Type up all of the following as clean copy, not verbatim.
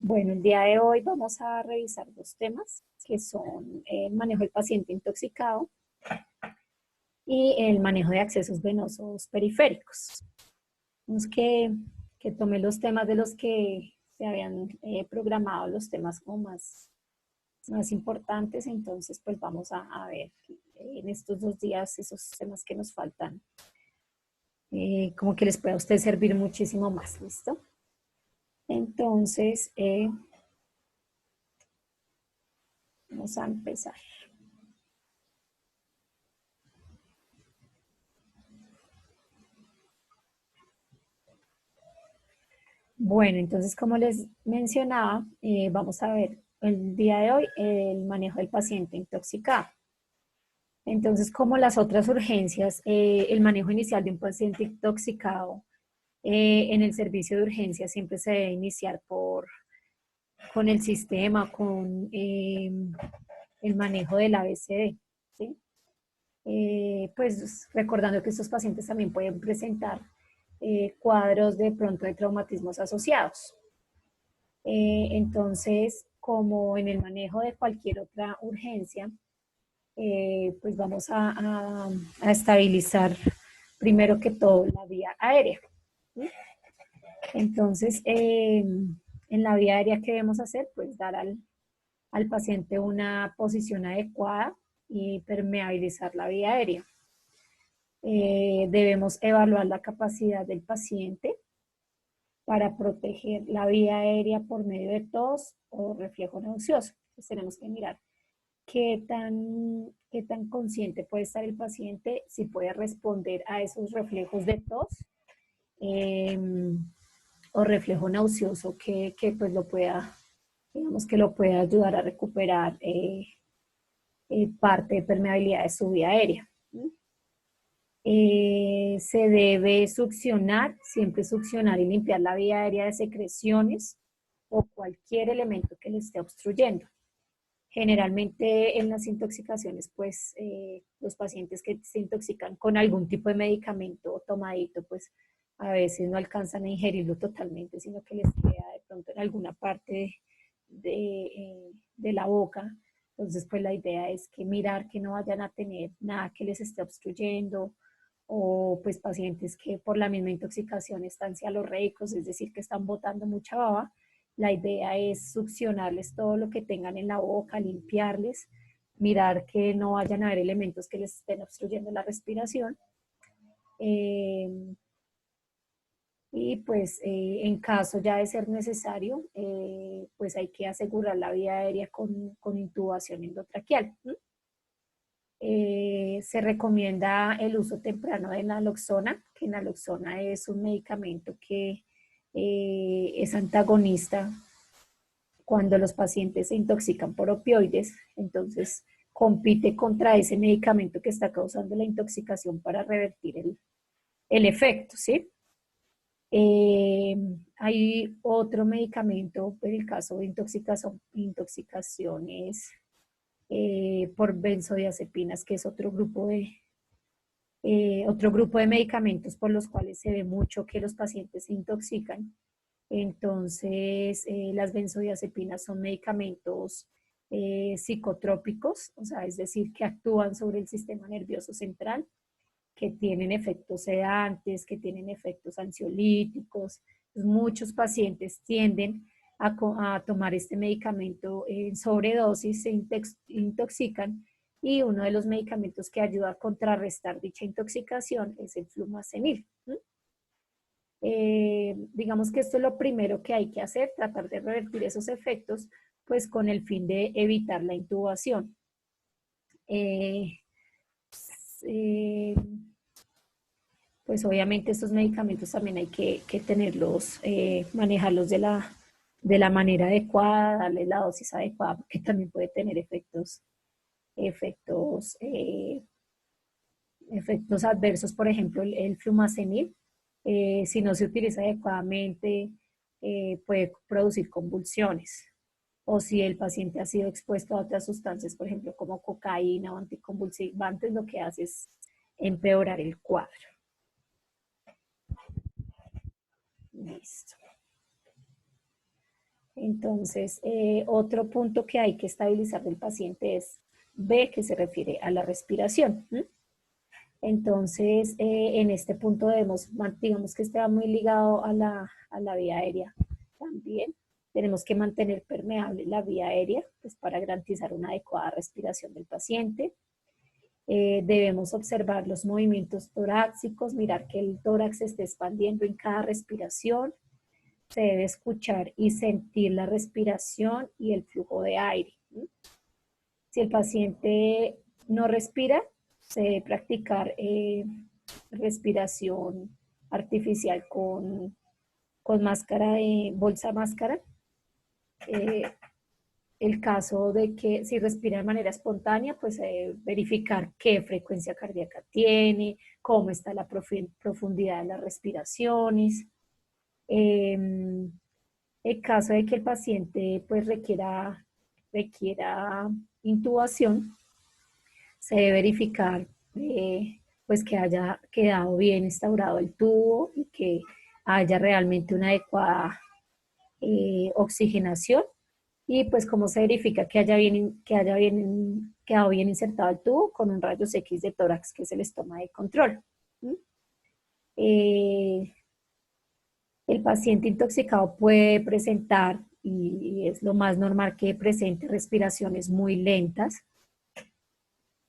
Bueno, el día de hoy vamos a revisar dos temas que son el manejo del paciente intoxicado y el manejo de accesos venosos periféricos. Vamos que tomé los temas de los que se habían programado, los temas como más importantes, entonces pues vamos a ver en estos 2 días esos temas que nos faltan, como que les pueda a usted servir muchísimo más, ¿listo? Entonces, vamos a empezar. Bueno, entonces como les mencionaba, vamos a ver el día de hoy el manejo del paciente intoxicado. Entonces, como las otras urgencias, el manejo inicial de un paciente intoxicado en el servicio de urgencia siempre se debe iniciar con el sistema, con el manejo del ABCD, ¿sí? Pues recordando que estos pacientes también pueden presentar cuadros de pronto de traumatismos asociados. Entonces, como en el manejo de cualquier otra urgencia, pues vamos a estabilizar primero que todo la vía aérea, ¿sí? Entonces, en la vía aérea, ¿qué debemos hacer? Pues dar al paciente una posición adecuada y permeabilizar la vía aérea. Debemos evaluar la capacidad del paciente para proteger la vía aérea por medio de tos o reflejo nauseoso. Entonces tenemos que mirar qué tan consciente puede estar el paciente, si puede responder a esos reflejos de tos eh, o reflejo nauseoso que pues lo pueda, digamos que lo pueda ayudar a recuperar parte de permeabilidad de su vía aérea. Se debe succionar, siempre succionar y limpiar la vía aérea de secreciones o cualquier elemento que le esté obstruyendo. Generalmente en las intoxicaciones, pues los pacientes que se intoxican con algún tipo de medicamento tomadito, pues a veces no alcanzan a ingerirlo totalmente, sino que les queda de pronto en alguna parte de la boca. Entonces, pues la idea es que mirar que no vayan a tener nada que les esté obstruyendo, o pues pacientes que por la misma intoxicación están cialorreicos, es decir, que están botando mucha baba. La idea es succionarles todo lo que tengan en la boca, limpiarles, mirar que no vayan a haber elementos que les estén obstruyendo la respiración. Y pues en caso ya de ser necesario, pues hay que asegurar la vía aérea con intubación endotraqueal. Se recomienda el uso temprano de naloxona, que naloxona es un medicamento que es antagonista cuando los pacientes se intoxican por opioides, entonces compite contra ese medicamento que está causando la intoxicación para revertir el efecto, ¿sí? Hay otro medicamento en el caso de intoxicaciones por benzodiazepinas, que es otro grupo de medicamentos por los cuales se ve mucho que los pacientes se intoxican. Entonces, las benzodiazepinas son medicamentos psicotrópicos, o sea, es decir, que actúan sobre el sistema nervioso central, que tienen efectos sedantes, que tienen efectos ansiolíticos. Pues muchos pacientes tienden a tomar este medicamento en sobredosis, se intoxican, y uno de los medicamentos que ayuda a contrarrestar dicha intoxicación es el flumazenil. Digamos que esto es lo primero que hay que hacer, tratar de revertir esos efectos, pues con el fin de evitar la intubación. Eh, eh, pues obviamente estos medicamentos también hay que tenerlos, manejarlos de la manera adecuada, darle la dosis adecuada, porque también puede tener efectos, efectos adversos. Por ejemplo, el flumazenil, si no se utiliza adecuadamente, puede producir convulsiones. O si el paciente ha sido expuesto a otras sustancias, por ejemplo, como cocaína o anticonvulsivantes, lo que hace es empeorar el cuadro. Listo. Entonces, otro punto que hay que estabilizar del paciente es B, que se refiere a la respiración. Entonces, en este punto debemos, digamos que este va muy ligado a la vía aérea también. Tenemos que mantener permeable la vía aérea pues, para garantizar una adecuada respiración del paciente. Debemos observar los movimientos torácicos, mirar que el tórax se esté expandiendo en cada respiración. Se debe escuchar y sentir la respiración y el flujo de aire. Si el paciente no respira, se debe practicar respiración artificial con máscara de bolsa máscara. El caso de que si respira de manera espontánea, pues verificar qué frecuencia cardíaca tiene, cómo está la profundidad de las respiraciones. El caso de que el paciente pues requiera intubación, se debe verificar pues que haya quedado bien instaurado el tubo y que haya realmente una adecuada oxigenación. Y pues cómo se verifica que haya quedado bien insertado el tubo con un rayos X de tórax, que es el estoma de control. El paciente intoxicado puede presentar, y es lo más normal que presente, respiraciones muy lentas,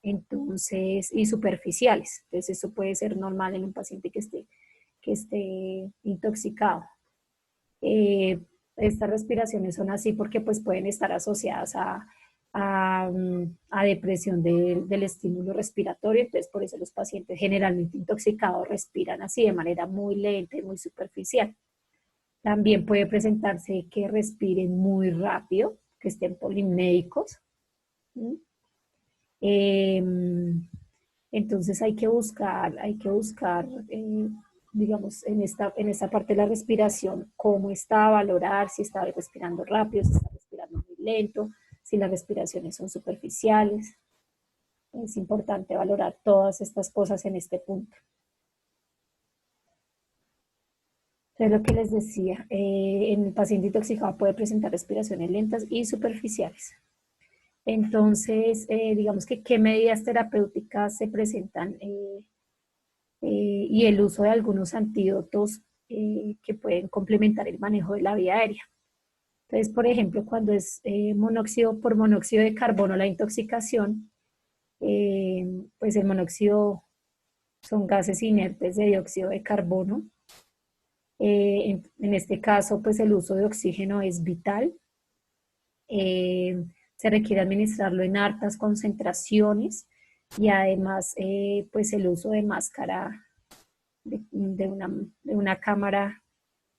entonces, y superficiales. Entonces, eso puede ser normal en un paciente que esté intoxicado. Estas respiraciones son así porque pues, pueden estar asociadas a depresión del estímulo respiratorio, entonces por eso los pacientes generalmente intoxicados respiran así de manera muy lenta y muy superficial. También puede presentarse que respiren muy rápido, que estén polimnéicos. Eh, entonces hay que buscar digamos, en esta parte de la respiración, cómo está, valorar si está respirando rápido, si está respirando muy lento, si las respiraciones son superficiales. Es importante valorar todas estas cosas en este punto. Es lo que les decía, en el paciente intoxicado puede presentar respiraciones lentas y superficiales. Entonces, digamos que qué medidas terapéuticas se presentan y el uso de algunos antídotos que pueden complementar el manejo de la vía aérea. Entonces, por ejemplo, cuando es por monóxido de carbono la intoxicación, pues el monóxido son gases inertes de dióxido de carbono. En este caso, pues el uso de oxígeno es vital. Se requiere administrarlo en altas concentraciones y además, pues el uso de máscara de una cámara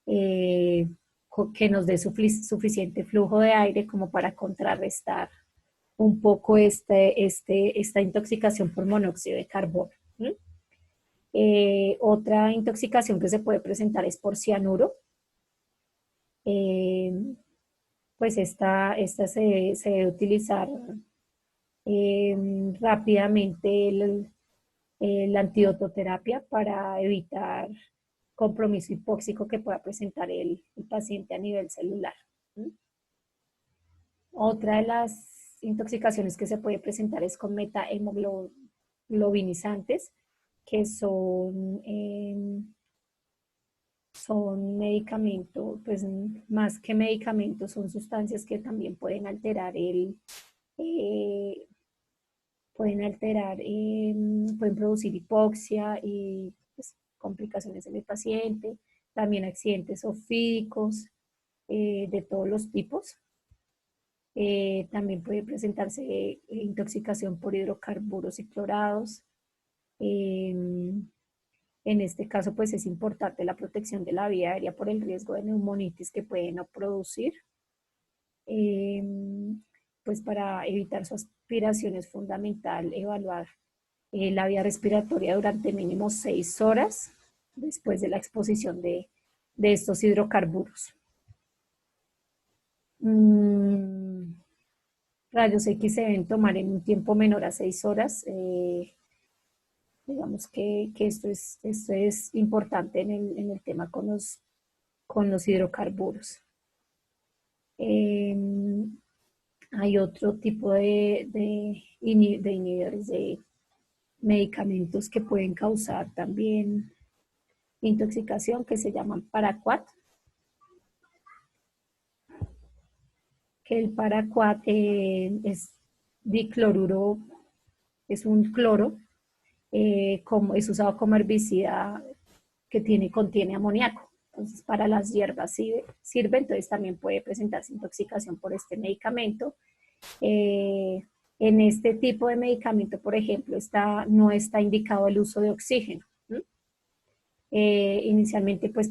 que nos dé suficiente flujo de aire como para contrarrestar un poco esta intoxicación por monóxido de carbono. Otra intoxicación que se puede presentar es por cianuro. Pues esta se debe utilizar rápidamente la antidototerapia para evitar compromiso hipóxico que pueda presentar el paciente a nivel celular. Otra de las intoxicaciones que se puede presentar es con metahemoglobinizantes, que son medicamentos, pues más que medicamentos, son sustancias que también pueden alterar eh, pueden producir hipoxia y pues, complicaciones en el paciente, también accidentes ofídicos de todos los tipos. También puede presentarse intoxicación por hidrocarburos y clorados. En este caso, pues es importante la protección de la vía aérea por el riesgo de neumonitis que pueden producir. Pues para evitar su aspiración es fundamental evaluar la vía respiratoria durante mínimo 6 horas después de la exposición de estos hidrocarburos. Rayos X se deben tomar en un tiempo menor a 6 horas. Digamos que esto es importante en el tema con los hidrocarburos. Hay otro tipo de inhibidores de medicamentos que pueden causar también intoxicación, que se llaman paraquat, que el paraquat es dicloruro, es un cloro, es usado como herbicida que contiene amoníaco. Entonces, para las hierbas sirve, entonces también puede presentarse intoxicación por este medicamento. En este tipo de medicamento, por ejemplo, no está indicado el uso de oxígeno. Inicialmente, pues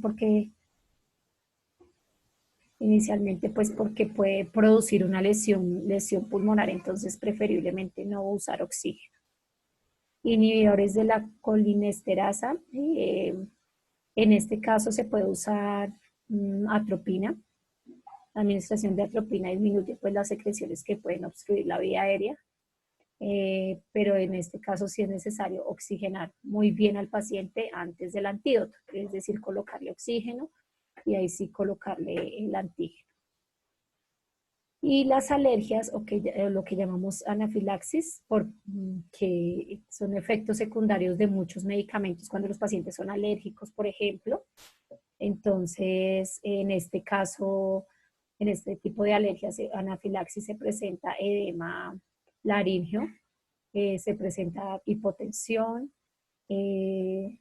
porque puede producir una lesión pulmonar, entonces preferiblemente no usar oxígeno. Inhibidores de la colinesterasa, en este caso se puede usar atropina. La administración de atropina disminuye pues, las secreciones que pueden obstruir la vía aérea, pero en este caso sí es necesario oxigenar muy bien al paciente antes del antídoto, es decir, colocarle oxígeno y ahí sí colocarle el antígeno. Y las alergias, o lo que llamamos anafilaxis, que son efectos secundarios de muchos medicamentos cuando los pacientes son alérgicos, por ejemplo. Entonces, en este caso, en este tipo de alergias, anafilaxis, se presenta edema laríngeo, se presenta hipotensión. En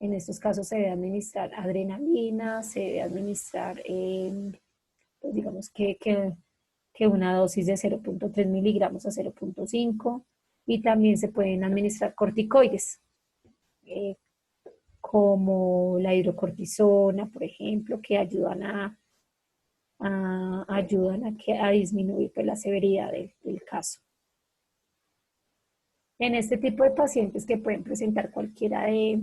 estos casos se debe administrar adrenalina, se debe administrar, pues digamos que una dosis de 0.3 miligramos a 0.5, y también se pueden administrar corticoides, como la hidrocortisona, por ejemplo, que ayudan a disminuir pues, la severidad del caso. En este tipo de pacientes que pueden presentar cualquiera de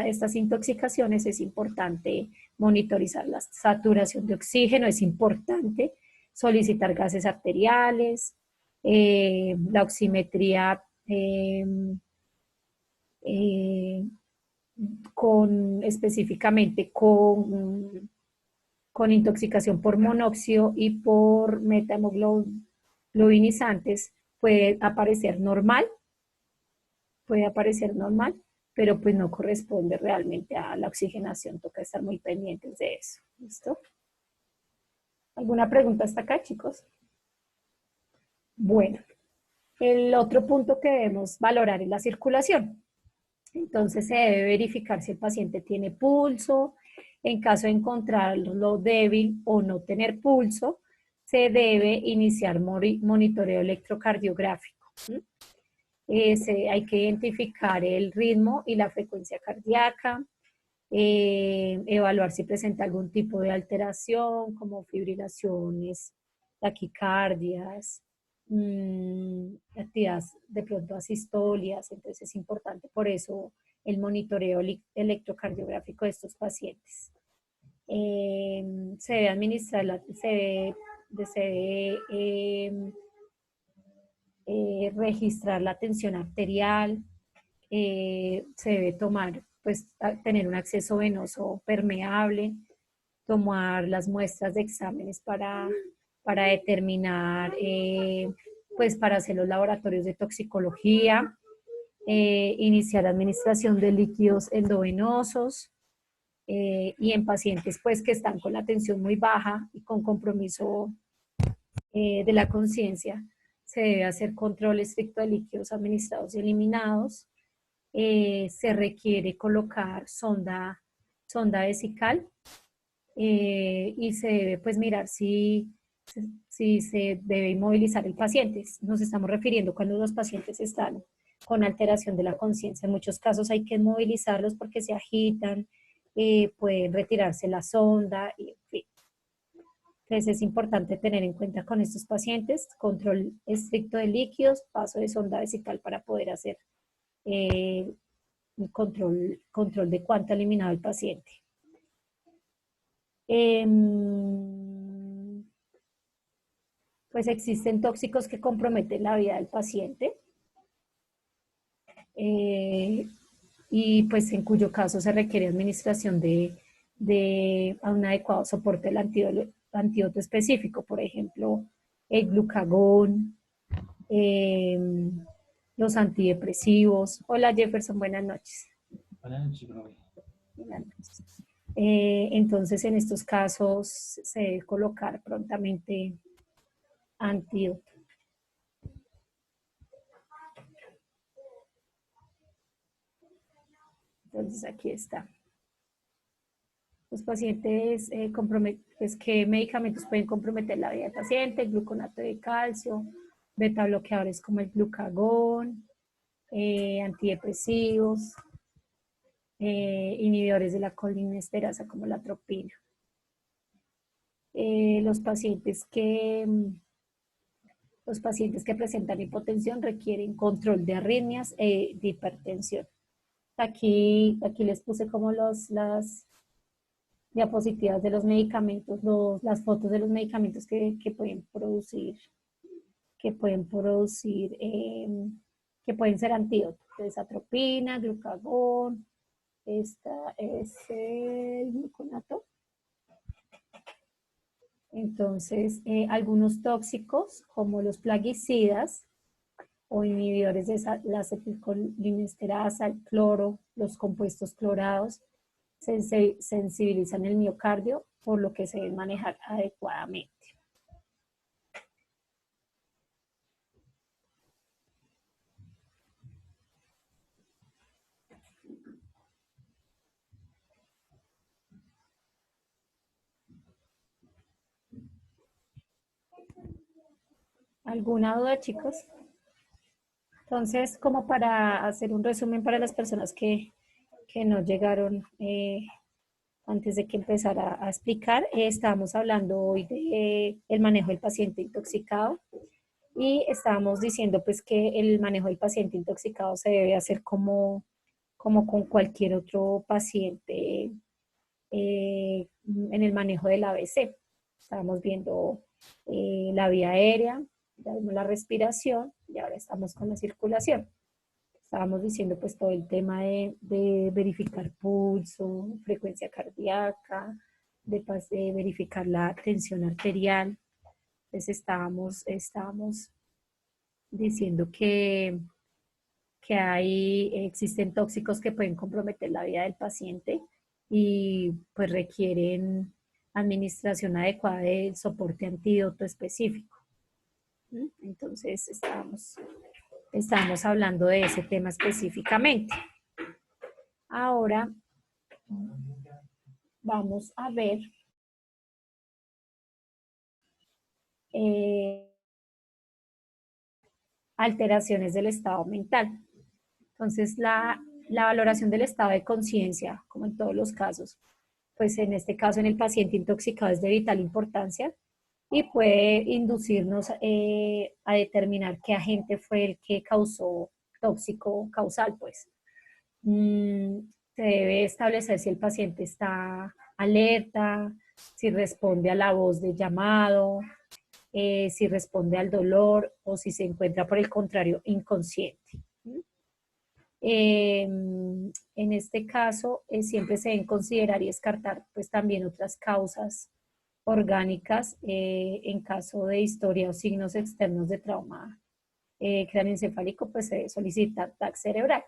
estas intoxicaciones, es importante monitorizar la saturación de oxígeno, es importante solicitar gases arteriales, la oximetría específicamente con intoxicación por monóxido y por metahemoglobinizantes puede aparecer normal, pero pues no corresponde realmente a la oxigenación, toca estar muy pendientes de eso. ¿Listo? ¿Alguna pregunta hasta acá, chicos? Bueno, el otro punto que debemos valorar es la circulación. Entonces se debe verificar si el paciente tiene pulso. En caso de encontrarlo débil o no tener pulso, se debe iniciar monitoreo electrocardiográfico. Hay que identificar el ritmo y la frecuencia cardíaca, evaluar si presenta algún tipo de alteración, como fibrilaciones, taquicardias, actividades de pronto asistolias. Entonces es importante por eso el monitoreo electrocardiográfico de estos pacientes. Se debe administrar, registrar la tensión arterial, se debe tener un acceso venoso permeable, tomar las muestras de exámenes para determinar, para hacer los laboratorios de toxicología, iniciar administración de líquidos endovenosos, y en pacientes pues que están con la tensión muy baja y con compromiso de la conciencia, se debe hacer control estricto de líquidos administrados y eliminados. Se requiere colocar sonda vesical, y se debe pues mirar si se debe inmovilizar el paciente. Nos estamos refiriendo cuando los pacientes están con alteración de la conciencia. En muchos casos hay que inmovilizarlos porque se agitan, pueden retirarse la sonda, y en fin. Entonces es importante tener en cuenta con estos pacientes control estricto de líquidos, paso de sonda vesical para poder hacer control de cuánto ha eliminado el paciente. Pues existen tóxicos que comprometen la vida del paciente, y pues en cuyo caso se requiere administración de un adecuado soporte del antídoto específico, por ejemplo, el glucagón, los antidepresivos. Hola Jefferson, buenas noches. Buenas noches, profe. Buenas noches. Entonces, en estos casos se debe colocar prontamente antídoto. Entonces, aquí está. Los pacientes, pues, ¿qué medicamentos pueden comprometer la vida del paciente? El gluconato de calcio, beta bloqueadores como el glucagón, antidepresivos, inhibidores de la colinesterasa como la atropina. Los pacientes que presentan hipotensión requieren control de arritmias de hipertensión. Aquí les puse como las diapositivas de los medicamentos, las fotos de los medicamentos que pueden producir, que pueden ser antídotos. Entonces, atropina, glucagón, esta es el gluconato. Entonces, algunos tóxicos, como los plaguicidas o inhibidores de la acetilcolinesterasa, el cloro, los compuestos clorados, sensibilizan el miocardio, por lo que se deben manejar adecuadamente. ¿Alguna duda, chicos? Entonces, como para hacer un resumen para las personas que no llegaron antes de que empezara a explicar, estábamos hablando hoy del manejo del paciente intoxicado y estábamos diciendo pues que el manejo del paciente intoxicado se debe hacer como con cualquier otro paciente en el manejo del ABC. Estábamos viendo la vía aérea, ya vimos la respiración y ahora estamos con la circulación. Estábamos diciendo pues todo el tema de verificar pulso, frecuencia cardíaca, de verificar la tensión arterial. Entonces estábamos diciendo que existen tóxicos que pueden comprometer la vida del paciente y pues requieren administración adecuada del soporte antídoto específico. Entonces estábamos hablando de ese tema específicamente. Ahora vamos a ver alteraciones del estado mental. Entonces, la valoración del estado de conciencia, como en todos los casos, pues en este caso en el paciente intoxicado es de vital importancia y puede inducirnos a determinar qué agente fue el que causó tóxico causal, pues. Se debe establecer si el paciente está alerta, si responde a la voz de llamado, si responde al dolor o si se encuentra por el contrario inconsciente. En este caso, siempre se deben considerar y descartar pues también otras causas orgánicas en caso de historia o signos externos de trauma craneoencefálico, pues se solicita TAC cerebral.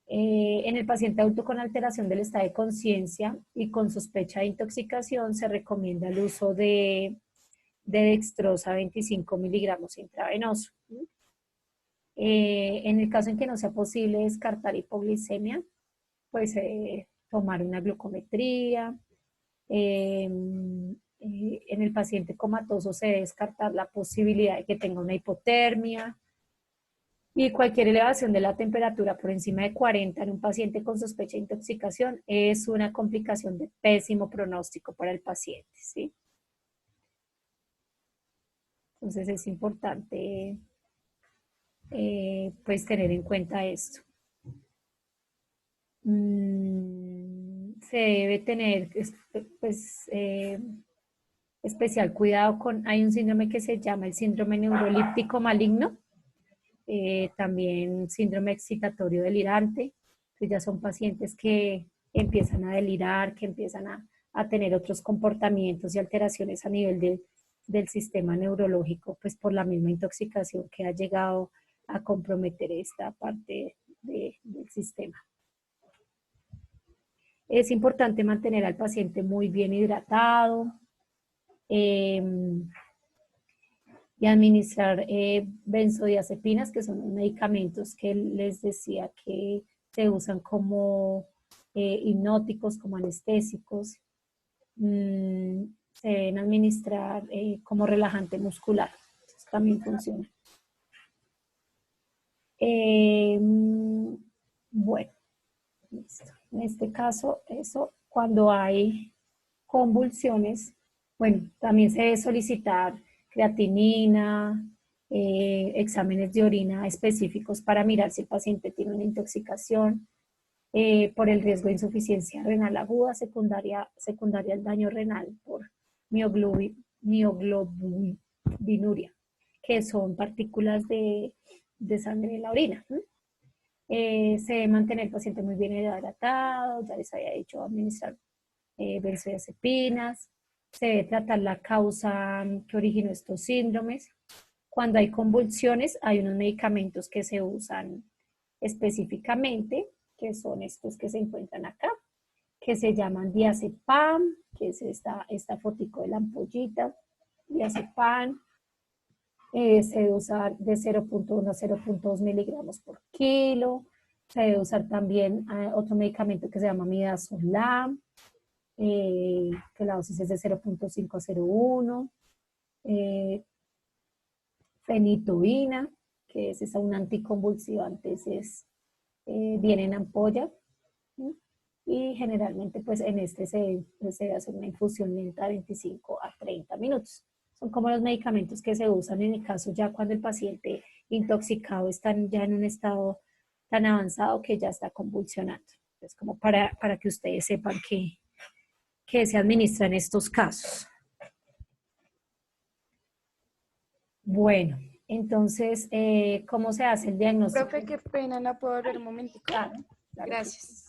En el paciente adulto con alteración del estado de conciencia y con sospecha de intoxicación se recomienda el uso de dextrosa 25 miligramos intravenoso. En el caso en que no sea posible descartar hipoglicemia, pues tomar una glucometría. En el paciente comatoso se debe descartar la posibilidad de que tenga una hipotermia. Y cualquier elevación de la temperatura por encima de 40 en un paciente con sospecha de intoxicación es una complicación de pésimo pronóstico para el paciente, ¿sí? Entonces es importante pues tener en cuenta esto. Se debe tener pues, especial cuidado hay un síndrome que se llama el síndrome neurolíptico maligno, también síndrome excitatorio delirante, que ya son pacientes que empiezan a delirar, que empiezan a a tener otros comportamientos y alteraciones a nivel del sistema neurológico, pues por la misma intoxicación que ha llegado a comprometer esta parte del sistema. Es importante mantener al paciente muy bien hidratado y administrar benzodiazepinas, que son medicamentos que les decía que se usan como hipnóticos, como anestésicos. Se deben administrar como relajante muscular. Entonces, también funciona. Bueno, listo. En este caso, eso, cuando hay convulsiones, bueno, también se debe solicitar creatinina, exámenes de orina específicos para mirar si el paciente tiene una intoxicación por el riesgo de insuficiencia renal aguda secundaria al daño renal por mioglobinuria, que son partículas de sangre en la orina. Se debe mantener el paciente muy bien hidratado, ya les había dicho administrar benzodiazepinas, se debe tratar la causa que originó estos síndromes. Cuando hay convulsiones, hay unos medicamentos que se usan específicamente, que son estos que se encuentran acá, que se llaman diazepam, que es esta fotico de la ampollita, diazepam. Se debe usar de 0.1 a 0.2 miligramos por kilo. Se debe usar también otro medicamento que se llama midazolam, que la dosis es de 0.5 a 0.1. Fenitoína, que es un anticonvulsivante, viene en ampolla. ¿Sí? Y generalmente pues en este se debe hacer una infusión lenta de 25 a 30 minutos. Son como los medicamentos que se usan en el caso ya cuando el paciente intoxicado está ya en un estado tan avanzado que ya está convulsionando. Es como para que ustedes sepan que se administra en estos casos. Bueno, entonces, ¿cómo se hace el diagnóstico? Profe, qué pena, ¿no puedo volver un momentico? Claro, claro. Gracias.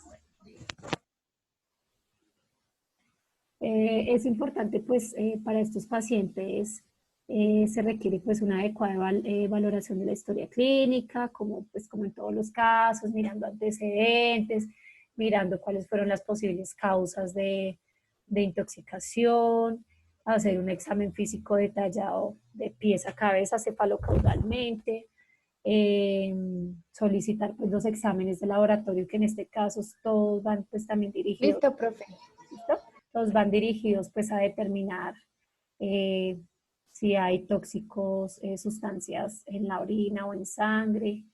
Es importante, pues, para estos pacientes se requiere, pues, una adecuada valoración de la historia clínica, pues, como en todos los casos, mirando antecedentes, mirando cuáles fueron las posibles causas de intoxicación, hacer un examen físico detallado de pies a cabeza, cefalocaudalmente, solicitar, pues, los exámenes de laboratorio, que en este caso todos van, pues, también dirigidos. Listo, profe. ¿Listo? Los van dirigidos pues a determinar si hay tóxicos, sustancias en la orina o en sangre.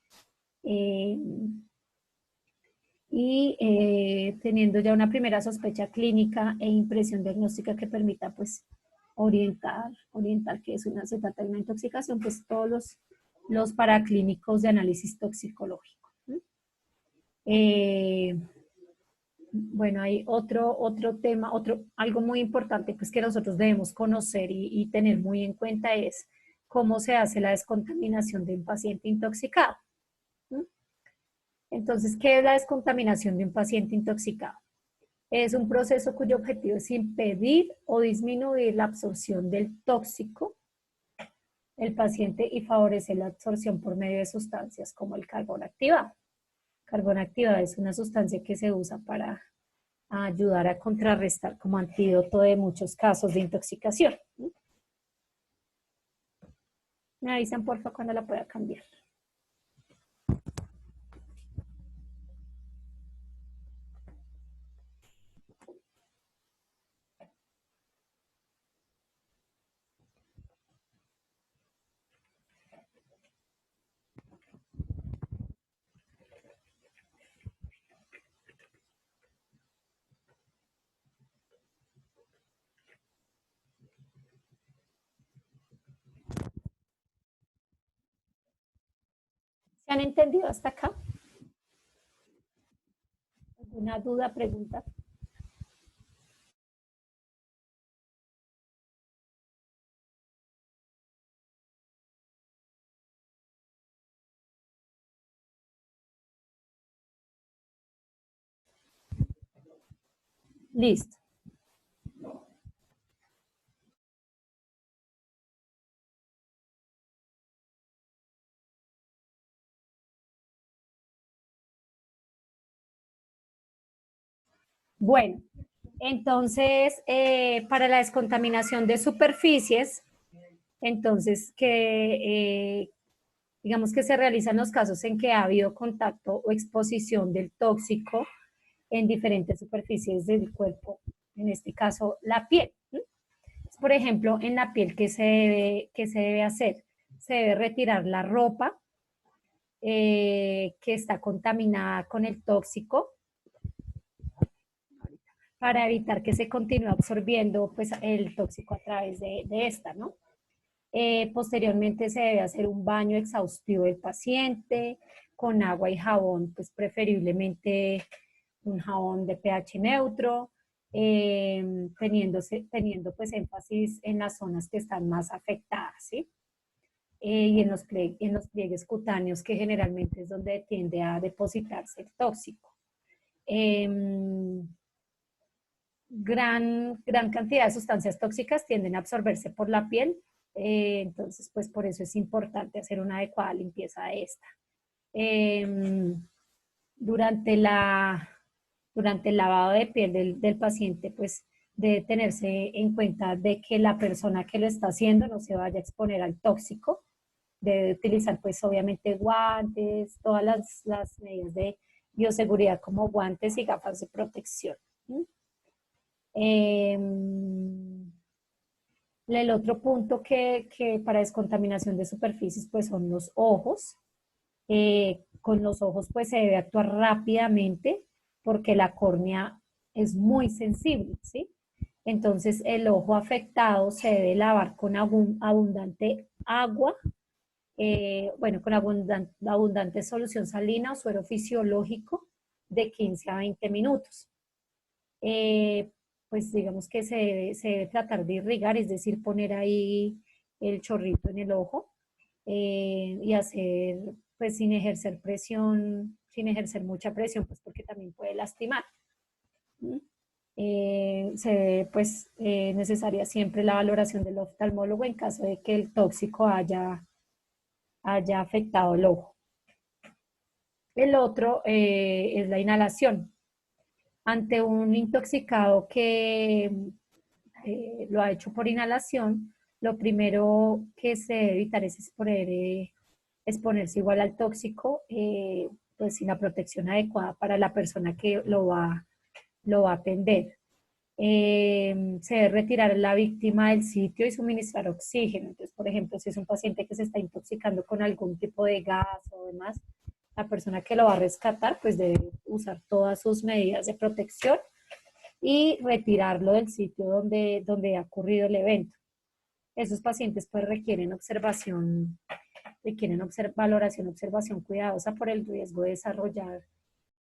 Teniendo ya una primera sospecha clínica e impresión diagnóstica que permita pues orientar que se trata de una intoxicación, pues todos los paraclínicos de análisis toxicológico. Bueno, hay otro tema, algo muy importante pues que nosotros debemos conocer y tener muy en cuenta es cómo se hace la descontaminación de un paciente intoxicado. Entonces, ¿qué es la descontaminación de un paciente intoxicado? Es un proceso cuyo objetivo es impedir o disminuir la absorción del tóxico del paciente y favorecer la absorción por medio de sustancias como el carbón activado. Carbón activado es una sustancia que se usa para ayudar a contrarrestar como antídoto de muchos casos de intoxicación. Me avisan porfa cuando la pueda cambiar. ¿Se han entendido hasta acá? ¿Alguna duda, pregunta? Listo. Bueno, entonces, para la descontaminación de superficies, entonces, digamos que se realizan los casos en que ha habido contacto o exposición del tóxico en diferentes superficies del cuerpo, en este caso la piel. Por ejemplo, en la piel, qué se debe hacer? Se debe retirar la ropa que está contaminada con el tóxico para evitar que se continúe absorbiendo pues, el tóxico a través de esta, ¿no? Posteriormente se debe hacer un baño exhaustivo del paciente con agua y jabón, pues preferiblemente un jabón de pH neutro, teniendo pues énfasis en las zonas que están más afectadas, ¿sí? Y en los pliegues cutáneos, que generalmente es donde tiende a depositarse el tóxico. Eh, gran cantidad de sustancias tóxicas tienden a absorberse por la piel, entonces pues por eso es importante hacer una adecuada limpieza de esta. Eh, durante, durante el lavado de piel del paciente, pues debe tenerse en cuenta de que la persona que lo está haciendo no se vaya a exponer al tóxico. Debe utilizar pues obviamente guantes, todas las medidas de bioseguridad como guantes y gafas de protección. Eh, el otro punto que para descontaminación de superficies pues son los ojos. Con los ojos pues se debe actuar rápidamente porque la córnea es muy sensible, ¿sí? Entonces el ojo afectado se debe lavar con abundante agua, bueno, con abundante solución salina o suero fisiológico de 15 a 20 minutos. Eh, pues digamos que se debe tratar de irrigar, es decir, poner ahí el chorrito en el ojo y hacer, pues sin ejercer presión, sin ejercer mucha presión, pues porque también puede lastimar. ¿Mm? Pues necesaria siempre la valoración del oftalmólogo en caso de que el tóxico haya afectado el ojo. El otro es la inhalación. Ante un intoxicado que lo ha hecho por inhalación, lo primero que se debe evitar es exponerse igual al tóxico, pues sin la protección adecuada para la persona que lo va a atender. Se debe retirar a la víctima del sitio y suministrar oxígeno. Entonces, por ejemplo, si es un paciente que se está intoxicando con algún tipo de gas o demás, la persona que lo va a rescatar pues debe usar todas sus medidas de protección y retirarlo del sitio donde ha ocurrido el evento. Esos pacientes pues requieren valoración, observación cuidadosa por el riesgo de desarrollar